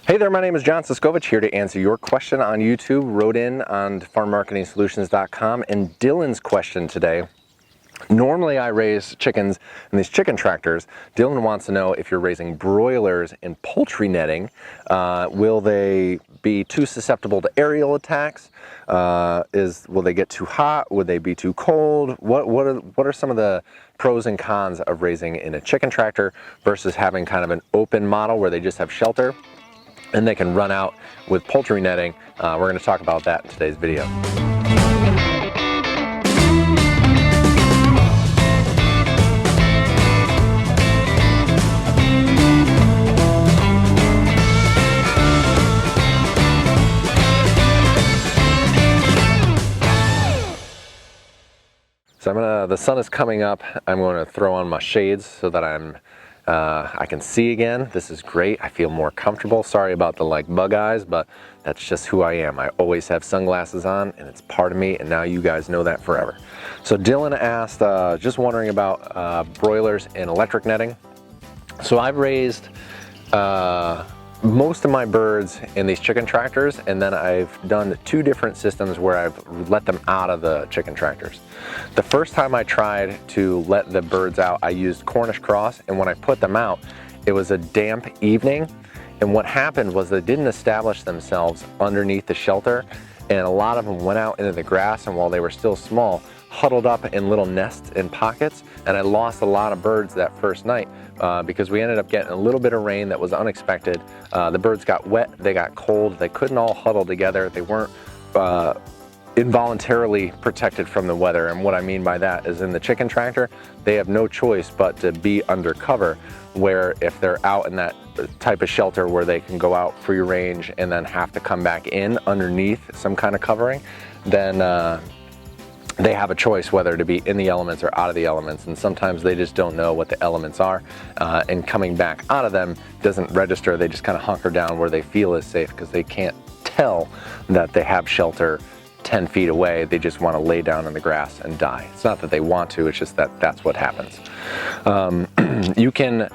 Hey there, my name is John Suscovich, here to answer your question on YouTube, wrote in on farmmarketingsolutions.com, and Dylan's question today. Normally I raise chickens in these chicken tractors. Dylan wants to know if you're raising broilers in poultry netting, will they be too susceptible to aerial attacks? Will they get too hot? Would they be too cold? What are some of the pros and cons of raising in a chicken tractor versus having kind of an open model where they just have shelter and they can run out with poultry netting? We're going to talk about that in today's video. So the sun is coming up. I'm going to throw on my shades so that I can see again. This is great. I feel more comfortable. Sorry about the bug eyes, but that's just who I am. I always have sunglasses on and it's part of me, and now you guys know that forever. So Dylan asked, just wondering about broilers in electric netting. So I've raised most of my birds in these chicken tractors, and then I've done 2 different systems where I've let them out of the chicken tractors. The first time I tried to let the birds out, I used Cornish cross, and when I put them out, it was a damp evening, and what happened was they didn't establish themselves underneath the shelter, and a lot of them went out into the grass, and while they were still small, huddled up in little nests and pockets, and I lost a lot of birds that first night because we ended up getting a little bit of rain that was unexpected. The birds got wet, they got cold, they couldn't all huddle together, they weren't involuntarily protected from the weather. And what I mean by that is in the chicken tractor, they have no choice but to be under cover, where if they're out in that type of shelter where they can go out free range and then have to come back in underneath some kind of covering, then they have a choice whether to be in the elements or out of the elements, and sometimes they just don't know what the elements are, and coming back out of them doesn't register. They just kind of hunker down where they feel is safe because they can't tell that they have shelter 10 feet away. They just want to lay down in the grass and die. It's not that they want to, it's just that that's what happens. You can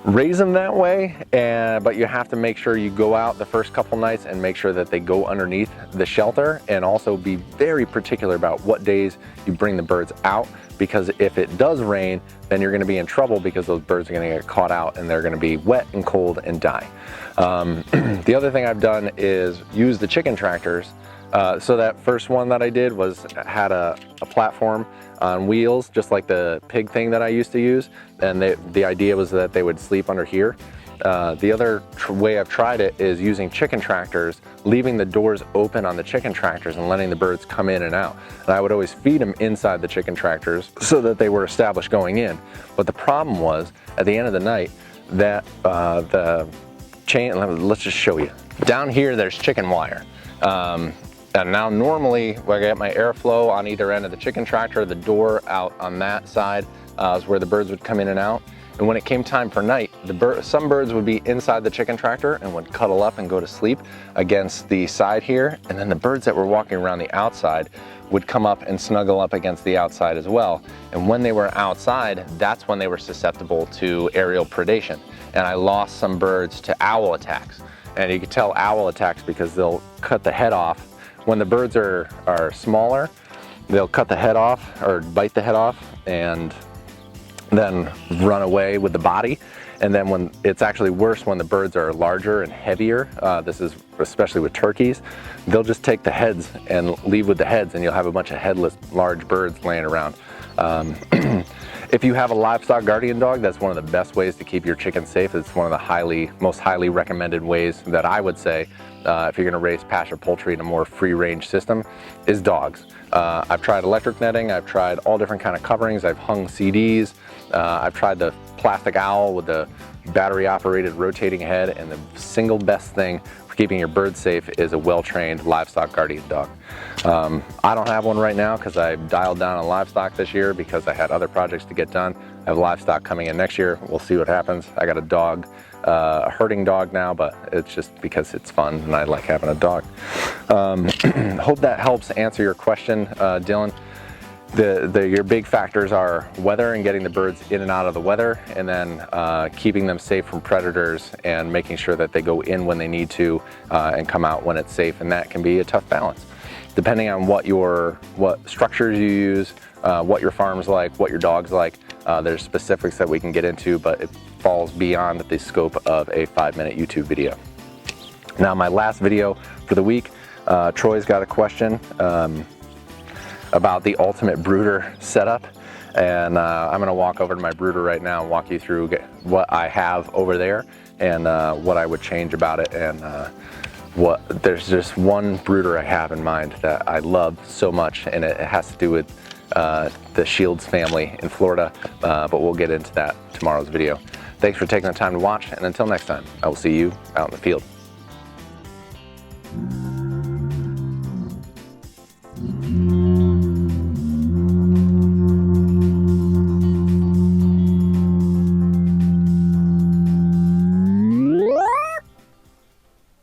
raise them that way, but you have to make sure you go out the first couple nights and make sure that they go underneath the shelter, and also be very particular about what days you bring the birds out, because if it does rain, then you're going to be in trouble because those birds are going to get caught out and they're going to be wet and cold and die. The other thing I've done is use the chicken tractors. So that first one that I did had a platform on wheels, just like the pig thing that I used to use, and the idea was that they would sleep under here. The other way I've tried it is using chicken tractors, leaving the doors open on the chicken tractors and letting the birds come in and out. And I would always feed them inside the chicken tractors so that they were established going in. But the problem was, at the end of the night, that the chain, let's just show you. Down here there's chicken wire. And now normally when I get my airflow on either end of the chicken tractor, the door out on that side is where the birds would come in and out. And when it came time for night, some birds would be inside the chicken tractor and would cuddle up and go to sleep against the side here. And then the birds that were walking around the outside would come up and snuggle up against the outside as well. And when they were outside, that's when they were susceptible to aerial predation. And I lost some birds to owl attacks. And you can tell owl attacks because they'll cut the head off. When the birds are smaller, they'll cut the head off or bite the head off and then run away with the body. And then when it's actually worse when the birds are larger and heavier, this is especially with turkeys, they'll just take the heads and leave with the heads, and you'll have a bunch of headless large birds laying around. If you have a livestock guardian dog, that's one of the best ways to keep your chickens safe. It's one of the most highly recommended ways that I would say if you're going to raise pasture poultry in a more free-range system is dogs. I've tried electric netting, I've tried all different kind of coverings, I've hung CDs, I've tried the plastic owl with the battery-operated rotating head, and the single best thing for keeping your birds safe is a well-trained livestock guardian dog. I don't have one right now because I dialed down on livestock this year because I had other projects to get done. I have livestock coming in next year. We'll see what happens. I got a dog, a herding dog now, but it's just because it's fun and I like having a dog. Hope that helps answer your question, Dylan. Your big factors are weather and getting the birds in and out of the weather, and then keeping them safe from predators and making sure that they go in when they need to and come out when it's safe, and that can be a tough balance. Depending on what structures you use, what your farm's like, what your dog's like, there's specifics that we can get into, but it falls beyond the scope of a 5-minute YouTube video. Now, my last video for the week, Troy's got a question about the ultimate brooder setup, and I'm going to walk over to my brooder right now and walk you through what I have over there and what I would change about it. And there's just one brooder I have in mind that I love so much, and it has to do with the Shields family in Florida, but we'll get into that tomorrow's video. Thanks for taking the time to watch, and until next time, I will see you out in the field.